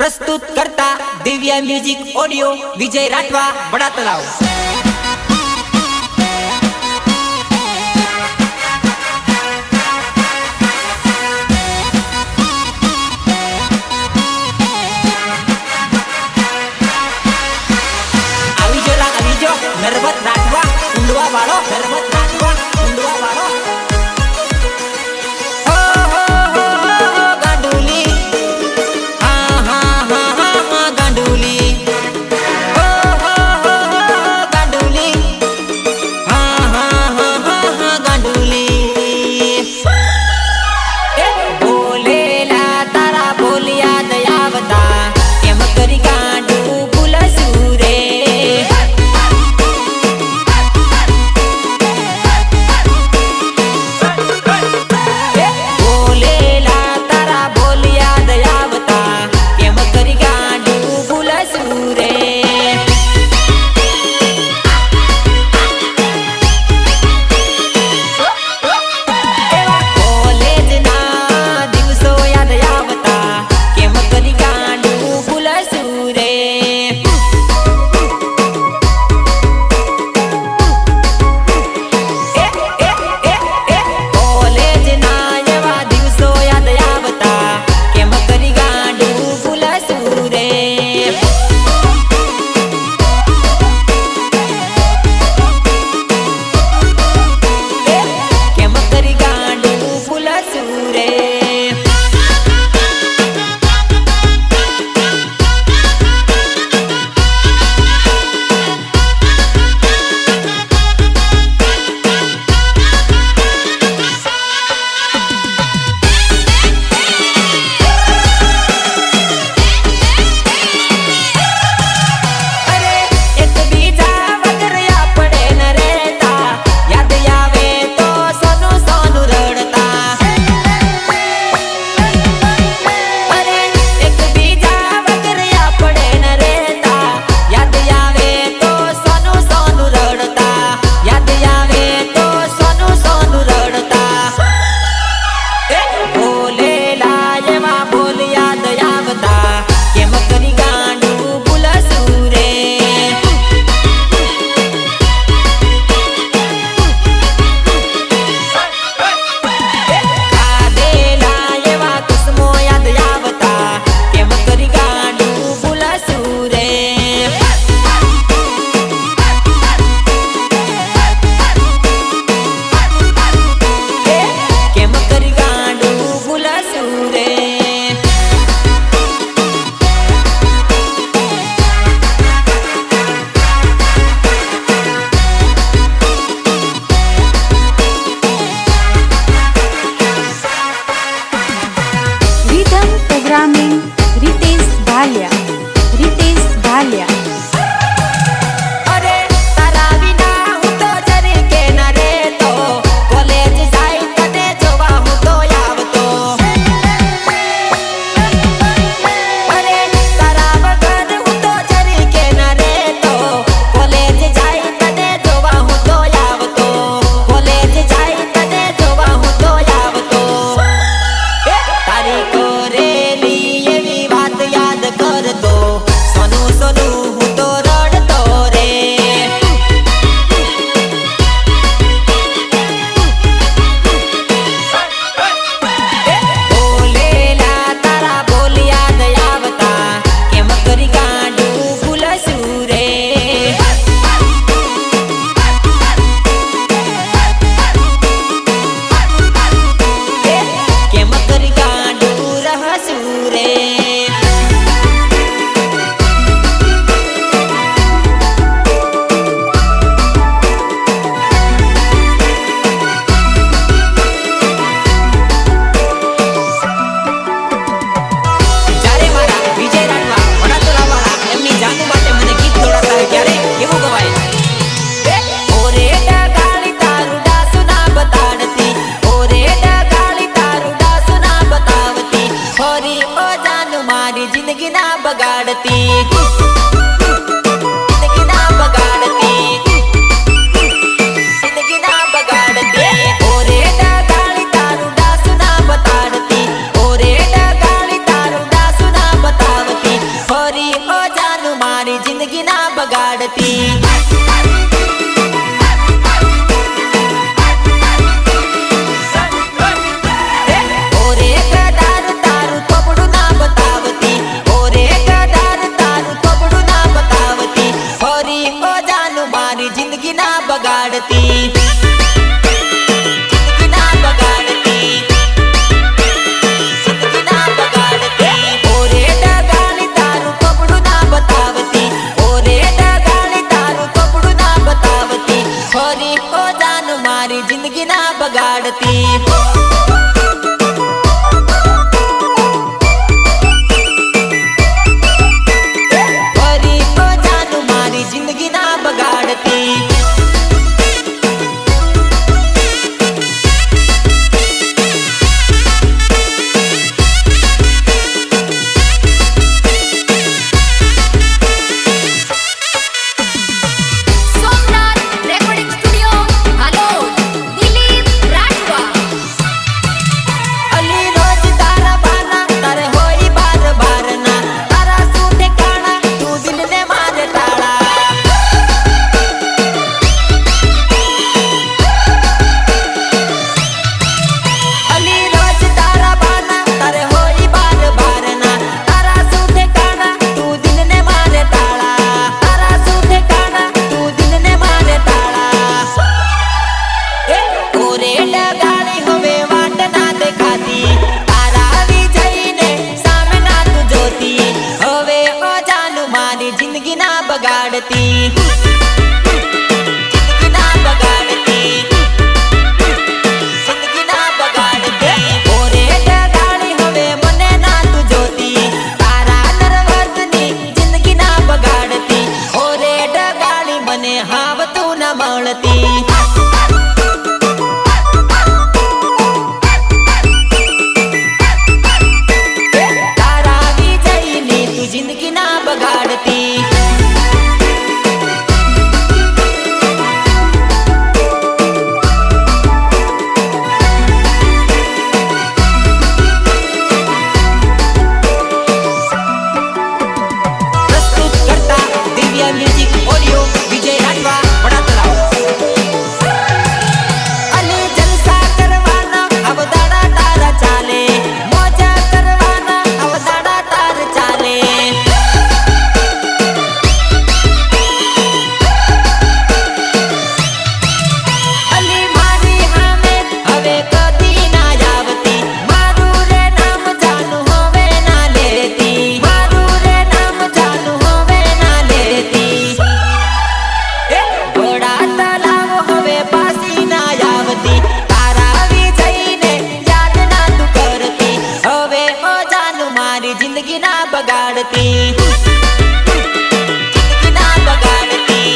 प्रस्तुत करता Divya music audio विजय राठवा बड़ा तलाव। नरवत राठवा उंडवा वालो नरवत राठवा उंडवा वालो हो गांडुली हाँ हाँ हाँ हाँ हाँ गांडुली हो गांडुली हाँ हाँ हाँ हाँ हाँ गांडुली बोलेला तारा बोलिया दयावता केम करी गांडू बुलसूरे रितेश भालिया अरे तारा विना हूँ तो जरी के न रे तो कॉलेज जाई तने जोवा हूँ तो आवतो अरे तारा बगैर हूँ तो जरी के न रे तो कॉलेज जाई तने जोवा हूँ तो आवतो कॉलेज जाई तने जोवा हूँ तो आवतो तारी को रे याद कर दो सोनू सोनू हूँ तो रड़तो रे बोलेला तारा बोलिया दयावता केम करी गांडू बुलसूरे केम करी गांडू रहसूरे जिंदगी ना बगाड़ती जिंदगी ना बगाड़ती जिंदगी ना बगाड़ती ओरे डागाली तारू डासु ना बताड़ती ओरे डागाली तारू डासु ना बतावती બગાડતી. ઓરે ગદાર તારું થોબડું ના બતાવતી, ઓરે ગદાર તારું થોબડું ના બતાવતી, ફરી ઓ જાનું મારી જિંદગી ના બગાડતી. જિંદગી ના બગાડતી. ફરી ઓ જાનું મારી જિંદગી ના બગાડતી. જિંદગી ના બગાડતી. જિંદગી ના બગાડતી. જિંદગી ના બગાડતી. ઓરે ડગાડી હવે મને ના તું જોતી, તારા નરવતની જિંદગી ના બગાડતી. ઓરે ડગાડી મને હાવ તું ના મળતી. તારા વિજયની તું જિંદગી ના બગાડતી. म्यूजिक ऑडियो विजय राठवा बड़ा तलाव. अली जलसा करवाना अब दाड़ा तारा चाले, मौजा करवाना अब दाड़ा तार चाले. अली मारी हामे હવે કદી ના આવતી, મારું રે નામ જાનું હવે ના લેતી, મારું રે નામ જાનું હવે ના લેતી. ઘોડા તલાવ હવે પાસી ના આવતી, તારા વિજયને યાદ ના તું કરતી. હવે ઓ જાનું મારી જિંદગી ના બગાડતી. જિંદગી ના બગાડતી.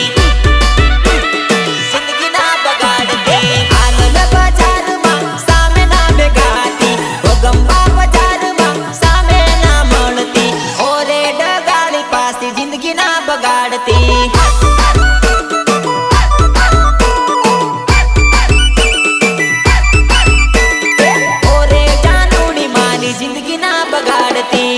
જિંદગી ના બગાડતી. આનંદ બજારમાં સામે ના બેગાતી, ગોગંબા બજારમાં સામે ના મળતી. ઓરે ડગાડી પાસી જિંદગી ના બગાડતી. ઓરે જાનુડી મારી જિંદગી ના બગાડતી.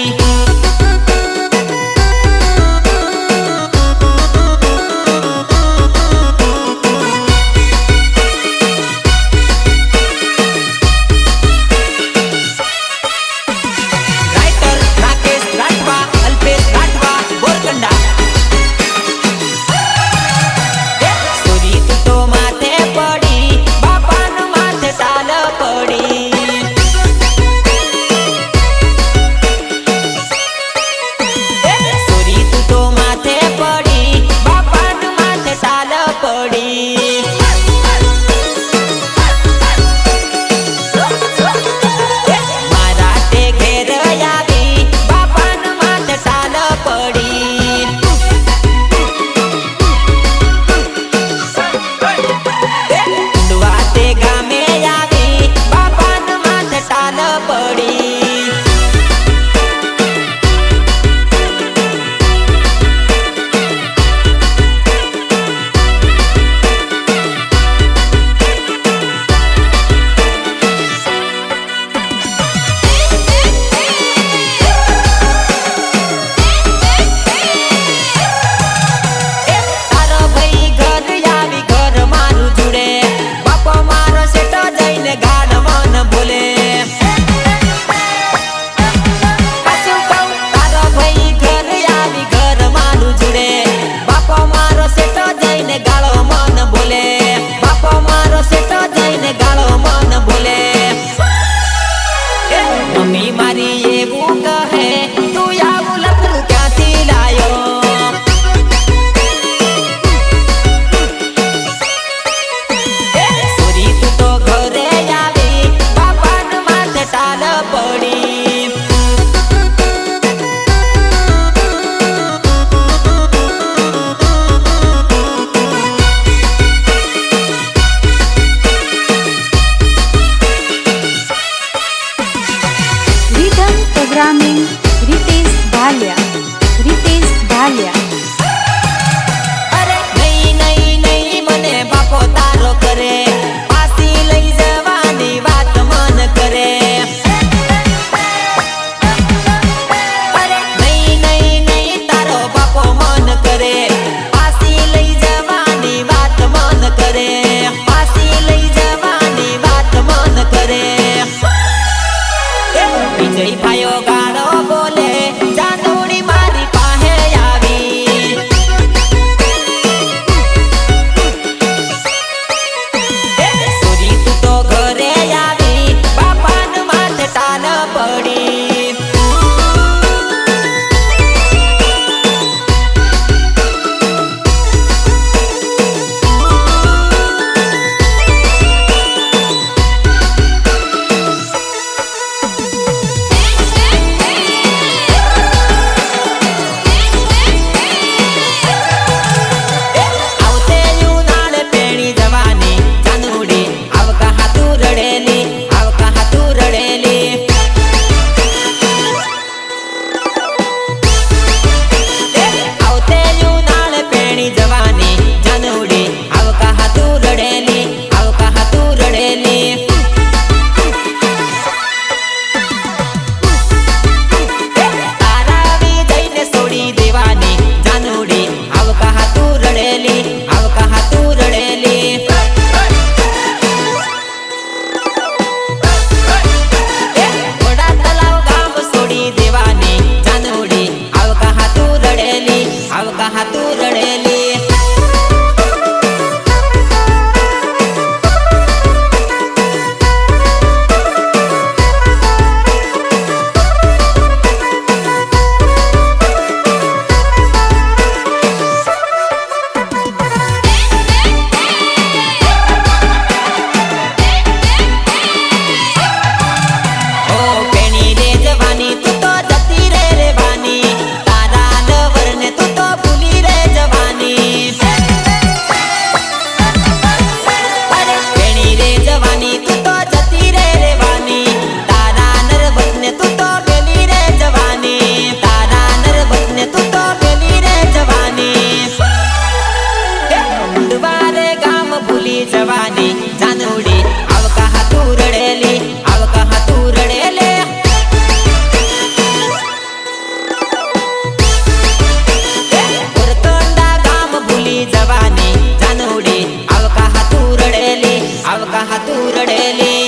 આલિયા અરે નહીં નહીં નહીં મને બાપો તારો કરે પાછી લઈ જવાની વાત મન કરે અરે નહીં નહીં નહીં તારો બાપો મન કરે પાછી લઈ જવાની વાત મન કરે પાછી લઈ જવાની વાત મન કરે વિજય ભાઈઓ ગાળો બોલે ચાંદોડી મારી પાસે આવી સુરી તું તો ઘરે આવી બાપાને માથે ટાન પડી જવાની જાનુડી આવ કહા તું રડેલી આવ કહા તું રડેલે ઉરતંડા ગામ ભૂલી જવાની જાનુડી આવ કહા તું રડેલી આવ કહા તું રડેલી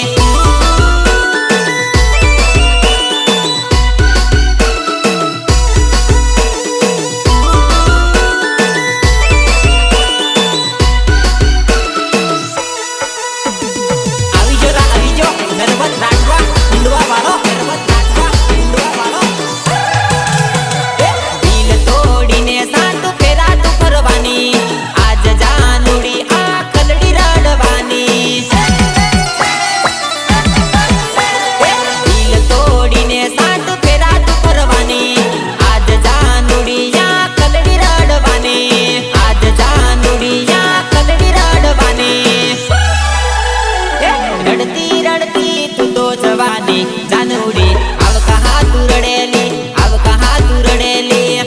જાનુડી આવ કહા તું રડેલી આવ કહા તું રડેલી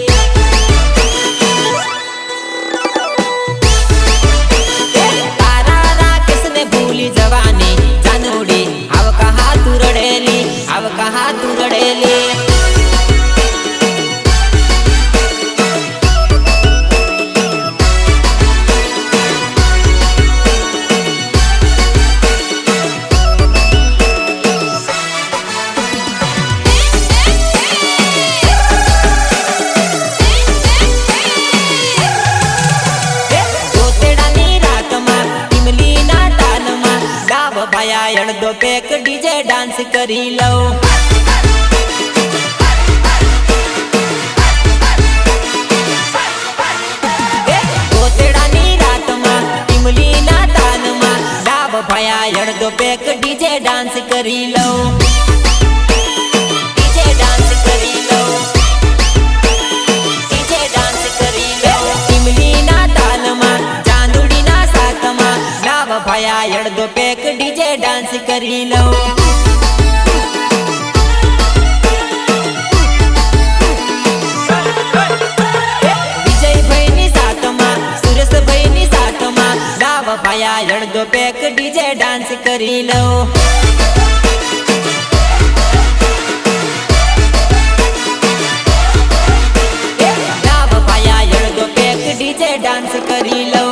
તારા રાકેશને ભૂલી જવાની જાનુડી આવ કહા તું રડેલી આવ કહા તું રડેલી અડધો પેક ડીજે ડાન્સ કરી લઉં ગોતેડાની રાતમાં ટીમલીના તાનમાં ડાબ ભયા અડધો પેક ડીજે ડાન્સ કરી લઉં ડીજે ડાન્સ કરી લઉં ડીજે ડાન્સ કરી લઉં ટીમલીના તાનમાં ચાંદુડીના સાથમાં ડાબ ભયા અડધો પેક ડીજે ડાન્સ કરી લઉં ભાયા અડધો પેક ડીજે ડાન્સ કરી લો. ડીજે ડાન્સ કરી લો.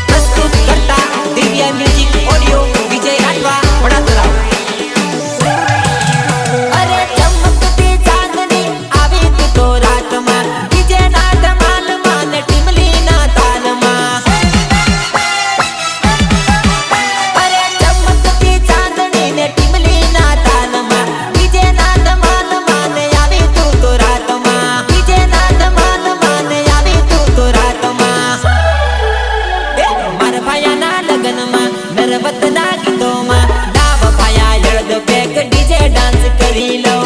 પ્રસ્તુત કરતા દિવ્ય મ્યુઝિક ઓડિયો વિજય રાઠવા વડાતલાવ. અરે ચમકતી ચાંદની આવી તું તો રાતમાં ડીજે ના ધમાલમાં ને ટીમલી ના તાલમાં. અરે ચમકતી ચાંદની ને ટીમલી ના તાલમાં ડીજે ના ધમાલમાં ને આવી તું તો રાતમાં. ડીજે ના ધમાલમાં ને આવી તું તો રાતમાં. મારા ભાયાના લગનમાં નરવતના ગીતોમાં દાવ ભાયા અડધો પેક ડીજે ડાન્સ કરી લો.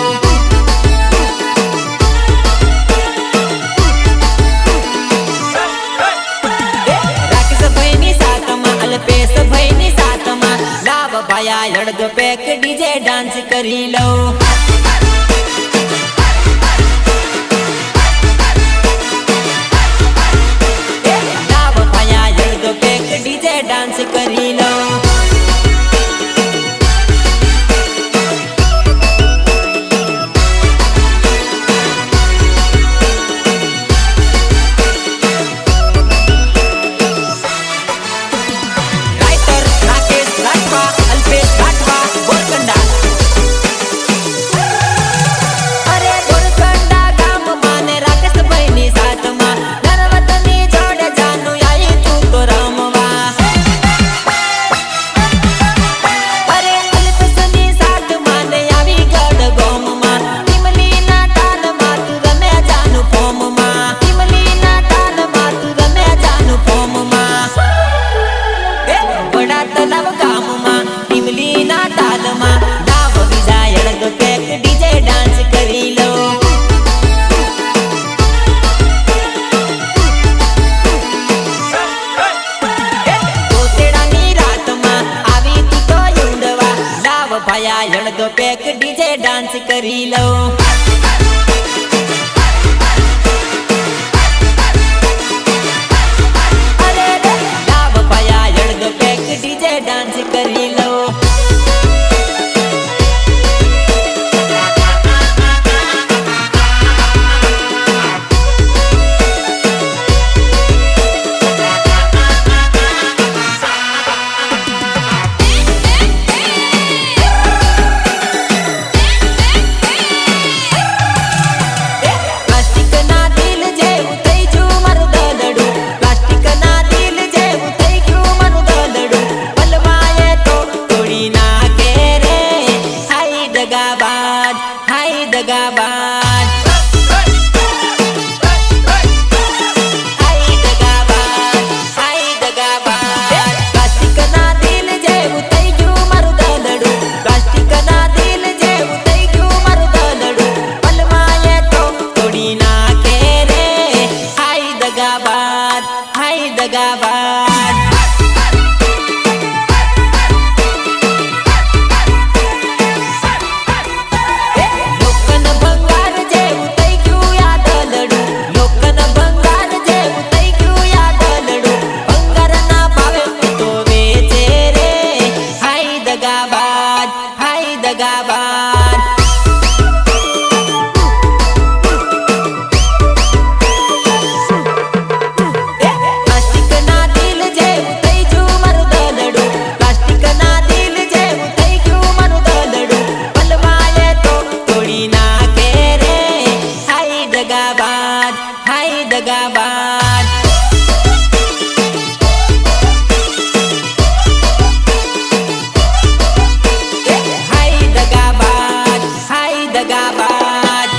રાકેશભાઈની સાથમાં અલ્પેશભાઈની સાથમાં દાવ ભાયા અડધો પેક ડીજે ડાન્સ કરી લો. દાવ ભાયા અડધો પેક ડીજે ડાન્સ કરી લો. રાઇટર રાકેશ રાઠવા અલ્પેશ રાઠવા ગોરકંડા. અરે ગોરકંડા ગામમાં ને રાકેશભાઈની સાથમાં નરવતની જોડે જાનું આઈ તું તો રમવા. અરે અલ્પેશની સાથમાં ને આવી ગઢ ગોમમાં ટીમલીના તાલમાં તું રમે જાનું ફોમમાં. ટીમલીના તાલમાં તું રમે જાનું ફોમમાં. વડા તલાવ ગામમાં ટીમલીના તાલમાં દાવ વિજાય અડધો પેક ડીજે ડાન્સ કરી લો. કોતેડાની રાતમાં આવી તું તો ઊંડવા દાવ ભાયા અડધો પેક ડીજે ડાન્સ કરી લો. અરે રે દાવ ભાયા અડધો પેક ડીજે ડાન્સ કરી લો. પ્લાસ્ટિકના દિલ જેવું થઈ ગયું મારું દલડું. પ્લાસ્ટિકના દિલ જેવું થઈ ગયું મારું દલડું. પલવાએ તો તોડી નાખે રે હાય દગાબાજ. હાય દગાબાજ. હાય દગાબાજ. હાય દગાબાજ. પ્લાસ્ટિકના દિલ જેવું થઈ ગયું મારું દલડું. પ્લાસ્ટિકના દિલ જેવું થઈ ગયું મારું દલડું. પલવાએ તો તોડી નાખે રે હાય દગાબાજ. હાય દગાબાજ. લોકન ભંગાર જેવું થઈ ગયું આ દલડું. લોકન ભંગાર જેવું થઈ ગયું આ દલડું. ભંગારના ભાવે તો વેચે રે હાય દગાબાજ. હાય દગાબાજ. પ્લાસ્ટિકના દિલ જેવું થઈ ગયું મારું દલડું. પ્લાસ્ટિકના દિલ જેવું થઈ ગયું મારું દલડું. પલવાએ તો તોડી નાખે રે હાય દગાબાજ. હાય દગાબાજ. હાય દગાબાજ. હાય દગાબાજ.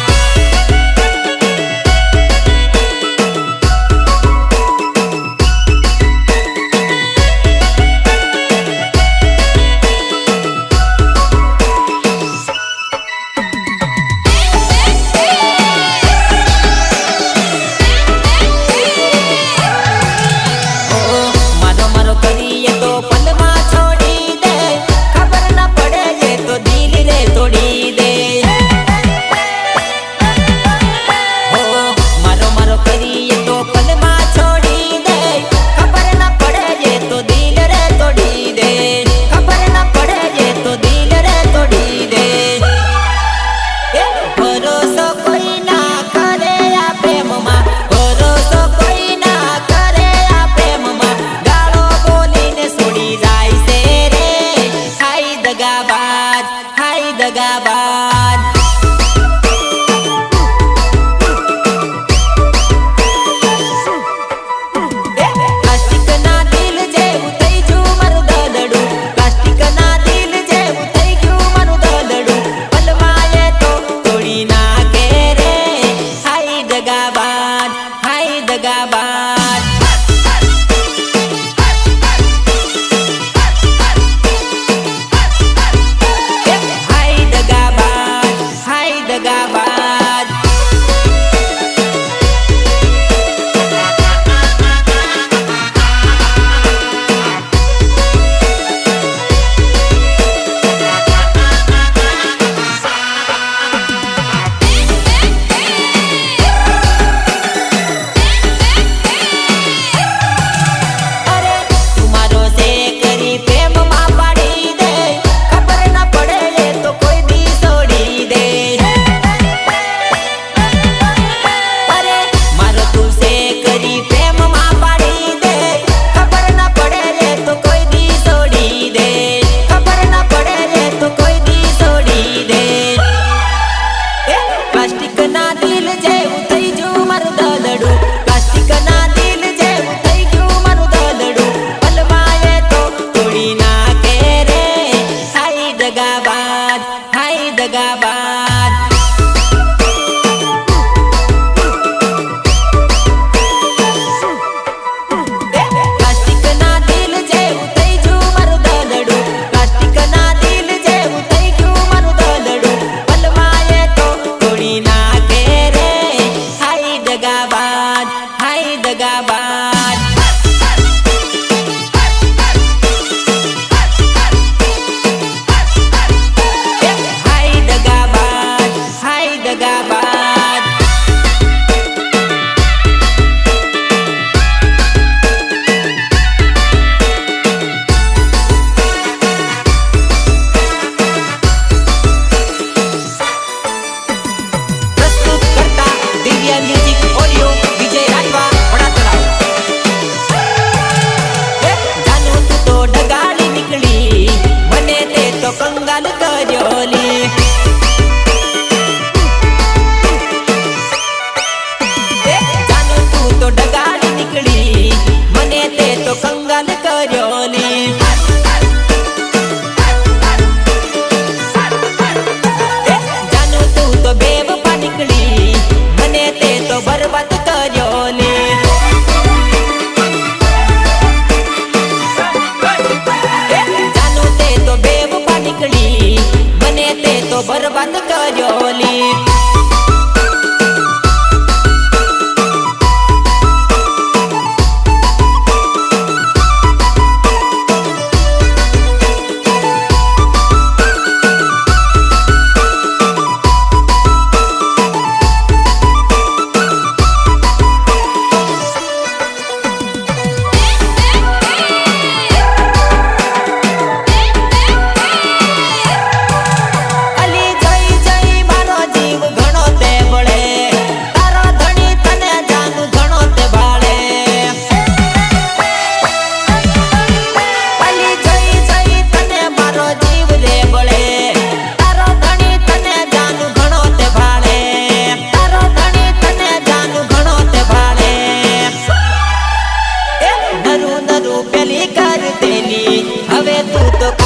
કર્યો લે જાનું તે તો બેવફા નીકળી મને તે તો બરબાદ કર્યો લે હવે તું તો